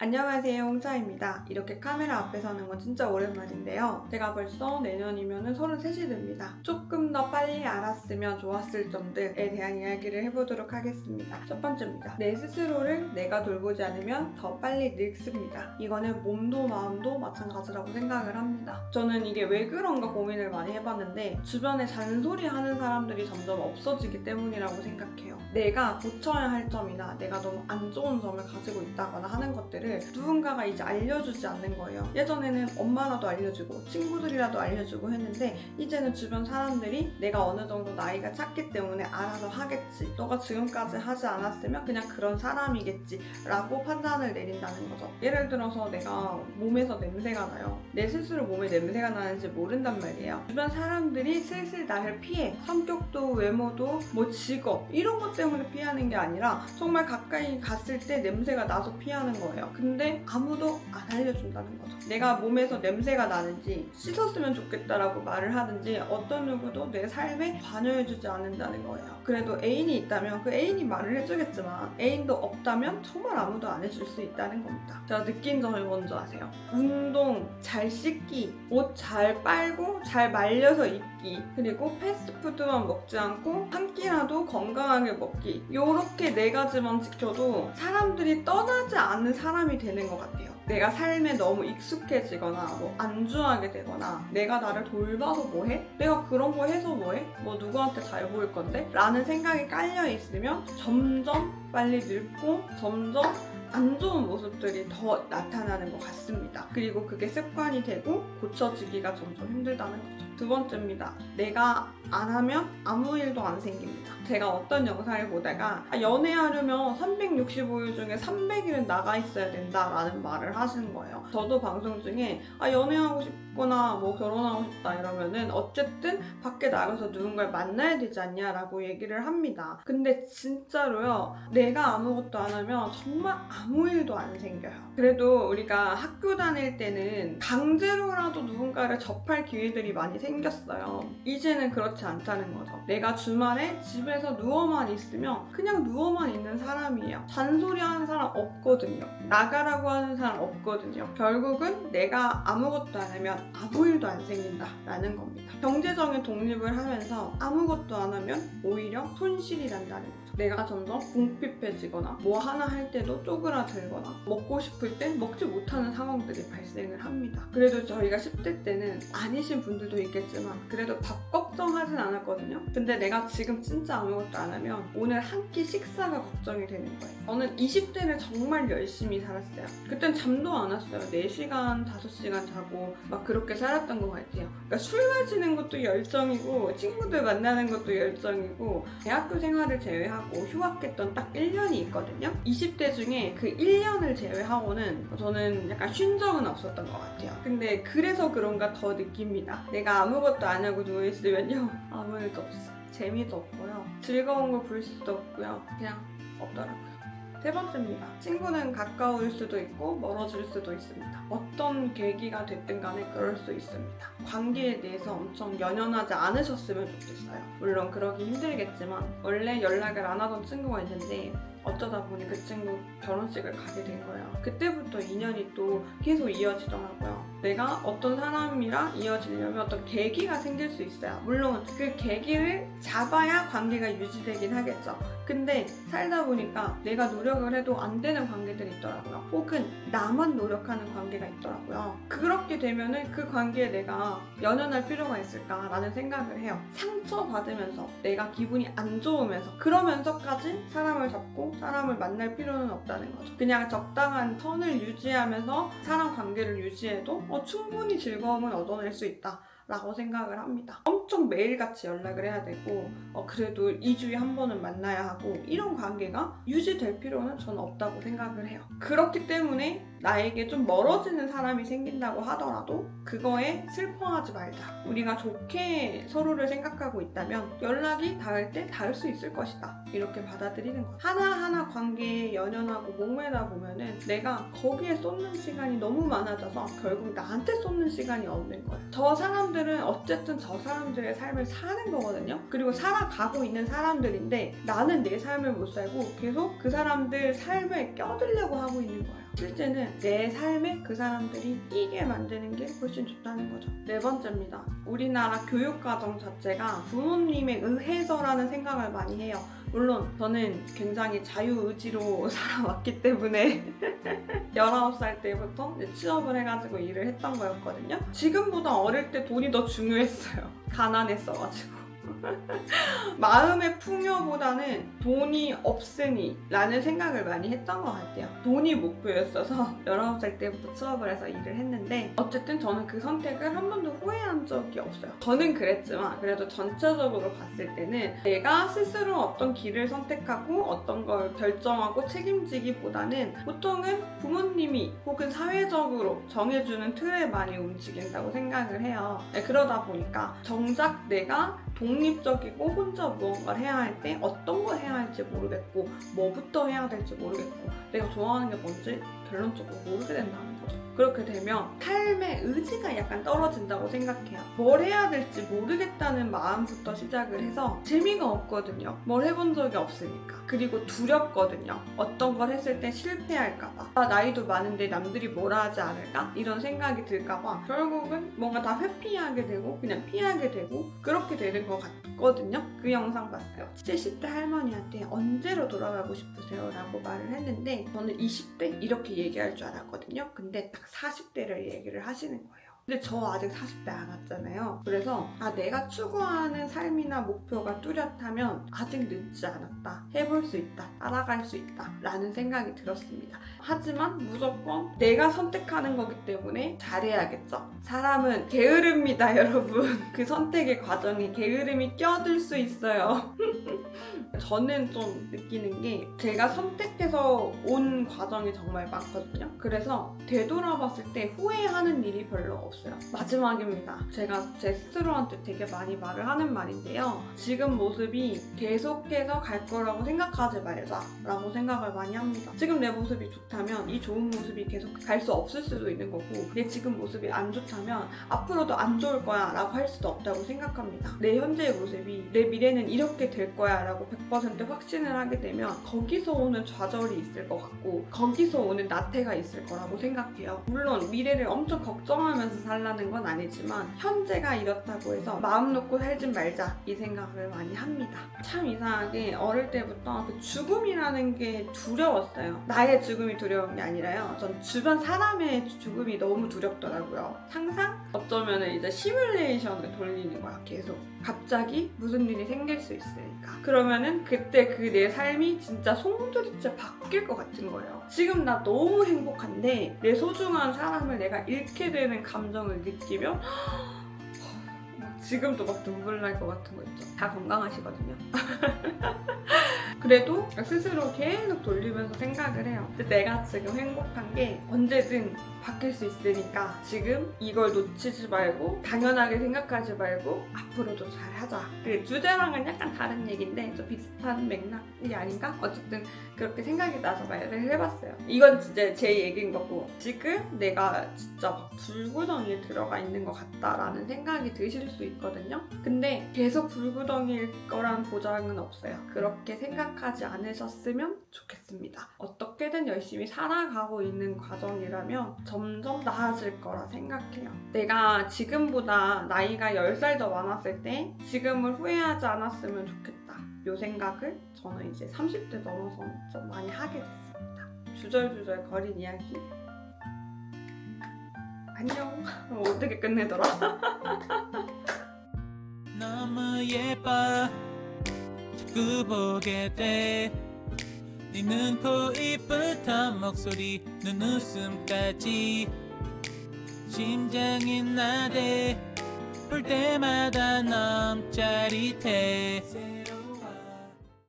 안녕하세요, 홍차입니다. 이렇게 카메라 앞에 서는 건 진짜 오랜만인데요. 제가 벌써 내년이면 33이 됩니다. 조금 더 빨리 알았으면 좋았을 점들에 대한 이야기를 해보도록 하겠습니다. 첫 번째입니다. 내 스스로를 내가 돌보지 않으면 더 빨리 늙습니다. 이거는 몸도 마음도 마찬가지라고 생각을 합니다. 저는 이게 왜 그런가 고민을 많이 해봤는데 주변에 잔소리하는 사람들이 점점 없어지기 때문이라고 생각해요. 내가 고쳐야 할 점이나 내가 너무 안 좋은 점을 가지고 있다거나 하는 것들을 누군가가 이제 알려주지 않는 거예요. 예전에는 엄마라도 알려주고 친구들이라도 알려주고 했는데 이제는 주변 사람들이 내가 어느 정도 나이가 찼기 때문에 알아서 하겠지, 너가 지금까지 하지 않았으면 그냥 그런 사람이겠지 라고 판단을 내린다는 거죠. 예를 들어서 내가 몸에서 냄새가 나요. 내 스스로 몸에 냄새가 나는지 모른단 말이에요. 주변 사람들이 슬슬 나를 피해. 성격도 외모도 뭐 직업 이런 것 때문에 피하는 게 아니라 정말 가까이 갔을 때 냄새가 나서 피하는 거예요. 근데 아무도 안 알려준다는 거죠. 내가 몸에서 냄새가 나는지 씻었으면 좋겠다라고 말을 하든지 어떤 누구도 내 삶에 관여해주지 않는다는 거예요. 그래도 애인이 있다면 그 애인이 말을 해주겠지만 애인도 없다면 정말 아무도 안 해줄 수 있다는 겁니다. 제가 느낀 점을 먼저 아세요. 운동, 잘 씻기, 옷 잘 빨고 잘 말려서 입기, 그리고 패스트푸드만 먹지 않고 한 끼라도 건강하게 먹기, 요렇게 네 가지만 지켜도 사람들이 떠나지 않는 사람이 되는 것 같아요. 내가 삶에 너무 익숙해지거나 뭐 안주하게 되거나 내가 나를 돌봐서 뭐해? 내가 그런 거 해서 뭐해? 뭐 누구한테 잘 보일 건데? 라는 생각이 깔려 있으면 점점 빨리 늙고 점점 안 좋은 모습들이 더 나타나는 것 같습니다. 그리고 그게 습관이 되고 고쳐지기가 점점 힘들다는 거죠. 두 번째입니다. 내가 안 하면 아무 일도 안 생깁니다. 제가 어떤 영상을 보다가 연애하려면 365일 중에 300일은 나가 있어야 된다라는 말을 하시는 거예요. 저도 방송 중에 연애하고 싶거나 뭐 결혼하고 싶다 이러면은 어쨌든 밖에 나가서 누군가를 만나야 되지 않냐라고 얘기를 합니다. 근데 진짜로요, 내가 아무것도 안 하면 정말 아무 일도 안 생겨요. 그래도 우리가 학교 다닐 때는 강제로라도 누군가를 접할 기회들이 많이 생겼어요. 이제는 그렇지 않다는 거죠. 내가 주말에 집에서 누워만 있으면 그냥 누워만 있는 사람이에요. 잔소리하는 사람 없거든요. 나가라고 하는 사람 없거든요. 결국은 내가 아무것도 안 하면 아무 일도 안 생긴다라는 겁니다. 경제적인 독립을 하면서 아무것도 안 하면 오히려 손실이 난다는 거죠. 내가 점점 궁핍해지거나 뭐 하나 할 때도 쪼그라들거나 먹고 싶을 때 먹지 못하는 상황들이 발생을 합니다. 그래도 저희가 10대 때는 아니신 분들도 있겠지만 그래도 밥 걱정하진 않았거든요. 근데 내가 지금 진짜 아무것도 안 하면 오늘 한 끼 식사가 걱정이 되는 거예요. 저는 20대를 정말 열심히 살았어요. 그땐 잠도 안 왔어요. 4시간, 5시간 자고 막 그렇게 살았던 것 같아요. 그러니까 술 마시는 것도 열정이고 친구들 만나는 것도 열정이고, 대학교 생활을 제외하고 휴학했던 딱 1년이 있거든요. 20대 중에 그 1년을 제외하고는 저는 약간 쉰 적은 없었던 것 같아요. 근데 그래서 그런가 더 느낍니다. 내가 아무것도 안 하고 누워있으면요, 아무 일도 없어. 재미도 없고요. 즐거운 걸 볼 수도 없고요. 그냥 없더라고요. 세 번째입니다. 친구는 가까울 수도 있고 멀어질 수도 있습니다. 어떤 계기가 됐든 간에 그럴 수 있습니다. 관계에 대해서 엄청 연연하지 않으셨으면 좋겠어요. 물론 그러기 힘들겠지만 원래 연락을 안 하던 친구가 있는데 어쩌다 보니 그 친구 결혼식을 가게 된 거예요. 그때부터 인연이 또 계속 이어지더라고요. 내가 어떤 사람이랑 이어지려면 어떤 계기가 생길 수 있어요. 물론 그 계기를 잡아야 관계가 유지되긴 하겠죠. 근데 살다 보니까 내가 노력을 해도 안 되는 관계들이 있더라고요. 혹은 나만 노력하는 관계가 있더라고요. 그렇게 되면은 그 관계에 내가 연연할 필요가 있을까라는 생각을 해요. 상처받으면서 내가 기분이 안 좋으면서 그러면서까지 사람을 잡고 사람을 만날 필요는 없다는 거죠. 그냥 적당한 선을 유지하면서 사람 관계를 유지해도 충분히 즐거움을 얻어낼 수 있다 라고 생각을 합니다. 엄청 매일같이 연락을 해야 되고 그래도 2주에 한 번은 만나야 하고 이런 관계가 유지될 필요는 저는 없다고 생각을 해요. 그렇기 때문에 나에게 좀 멀어지는 사람이 생긴다고 하더라도 그거에 슬퍼하지 말자. 우리가 좋게 서로를 생각하고 있다면 연락이 닿을 때 닿을 수 있을 것이다. 이렇게 받아들이는 것. 하나하나 관계에 연연하고 목매다 보면은 내가 거기에 쏟는 시간이 너무 많아져서 결국 나한테 쏟는 시간이 없는 거예요. 저 사람들은 어쨌든 저 사람들의 삶을 사는 거거든요. 그리고 살아가고 있는 사람들인데 나는 내 삶을 못 살고 계속 그 사람들 삶에 껴들려고 하고 있는 거예요. 실제는 내 삶에 그 사람들이 끼게 만드는 게 훨씬 좋다는 거죠. 네 번째입니다. 우리나라 교육과정 자체가 부모님에 의해서라는 생각을 많이 해요. 물론 저는 굉장히 자유의지로 살아왔기 때문에 19살 때부터 취업을 해가지고 일을 했던 거였거든요. 지금보다 어릴 때 돈이 더 중요했어요. 가난했어가지고. 마음의 풍요보다는 돈이 없으니 라는 생각을 많이 했던 것 같아요. 돈이 목표였어서 19살 때부터 취업을 해서 일을 했는데 어쨌든 저는 그 선택을 한 번도 후회한 적이 없어요. 저는 그랬지만 그래도 전체적으로 봤을 때는 내가 스스로 어떤 길을 선택하고 어떤 걸 결정하고 책임지기보다는 보통은 부모님이 혹은 사회적으로 정해주는 틀에 많이 움직인다고 생각을 해요. 그러다 보니까 정작 내가 독립적이고 혼자 무언가를 해야 할 때 어떤 걸 해야 할지 모르겠고 뭐부터 해야 될지 모르겠고 내가 좋아하는 게 뭔지 결론적으로 모르게 된다는 거죠. 그렇게 되면 삶의 의지가 약간 떨어진다고 생각해요. 뭘 해야 될지 모르겠다는 마음부터 시작을 해서 재미가 없거든요. 뭘 해본 적이 없으니까. 그리고 두렵거든요. 어떤 걸 했을 때 실패할까봐. 나이도 많은데 남들이 뭐라 하지 않을까? 이런 생각이 들까봐 결국은 뭔가 다 회피하게 되고 그냥 피하게 되고 그렇게 되는 것 같거든요. 그 영상 봤어요. 70대 할머니한테 언제로 돌아가고 싶으세요? 라고 말을 했는데 저는 20대? 이렇게 얘기할 줄 알았거든요. 근데 딱 40대를 얘기를 하시는 거예요. 근데 저 아직 40대 안 왔잖아요. 그래서 내가 추구하는 삶이나 목표가 뚜렷하면 아직 늦지 않았다. 해볼 수 있다. 따라갈 수 있다. 라는 생각이 들었습니다. 하지만 무조건 내가 선택하는 거기 때문에 잘해야겠죠. 사람은 게으릅니다, 여러분. 그 선택의 과정에 게으름이 껴들 수 있어요. 저는 좀 느끼는 게 제가 선택해서 온 과정이 정말 많거든요. 그래서 되돌아봤을 때 후회하는 일이 별로 없어요. 마지막입니다. 제가 제 스스로한테 되게 많이 말을 하는 말인데요. 지금 모습이 계속해서 갈 거라고 생각하지 말자 라고 생각을 많이 합니다. 지금 내 모습이 좋다면 이 좋은 모습이 계속 갈 수 없을 수도 있는 거고 내 지금 모습이 안 좋다면 앞으로도 안 좋을 거야 라고 할 수도 없다고 생각합니다. 내 현재의 모습이 내 미래는 이렇게 될 거야 라고 100% 확신을 하게 되면 거기서 오는 좌절이 있을 것 같고 거기서 오는 나태가 있을 거라고 생각해요. 물론 미래를 엄청 걱정하면서 살라는 건 아니지만 현재가 이렇다고 해서 마음 놓고 살진 말자 이 생각을 많이 합니다. 참 이상하게 어릴 때부터 그 죽음이라는 게 두려웠어요. 나의 죽음이 두려운 게 아니라요. 전 주변 사람의 죽음이 너무 두렵더라고요. 항상 어쩌면 이제 시뮬레이션을 돌리는 거야. 계속 갑자기 무슨 일이 생길 수 있으니까. 그러면은 그때 그 내 삶이 진짜 송두리째 바뀔 것 같은 거예요. 지금 나 너무 행복한데 내 소중한 사람을 내가 잃게 되는 감정을 느끼면 지금도 막 눈물 날 것 같은 거 있죠. 다 건강하시거든요. 그래도 스스로 계속 돌리면서 생각을 해요. 내가 지금 행복한 게 언제든 바뀔 수 있으니까 지금 이걸 놓치지 말고 당연하게 생각하지 말고 앞으로도 잘하자. 그 주제랑은 약간 다른 얘기인데 좀 비슷한 맥락이 아닌가? 어쨌든 그렇게 생각이 나서 말을 해봤어요. 이건 진짜 제 얘기인 거고 지금 내가 진짜 막 불구덩이에 들어가 있는 것 같다라는 생각이 드실 수 있거든요. 근데 계속 불구덩이일 거란 보장은 없어요. 그렇게 생각하지 않으셨으면 좋겠습니다. 어떻게든 열심히 살아가고 있는 과정이라면 점점 나아질 거라 생각해요. 내가 지금보다 나이가 10살 더 많았을 때 지금을 후회하지 않았으면 좋겠다. 이 생각을 저는 이제 30대 넘어서 좀 많이 하게 됐습니다. 주절주절 거린 이야기 안녕. 어떻게 끝내더라? 너무 예뻐 자꾸 보게 돼 네 눈, 코, 입부터 목소리, 눈웃음까지 심장이 나대 볼 때마다 너무 짜릿해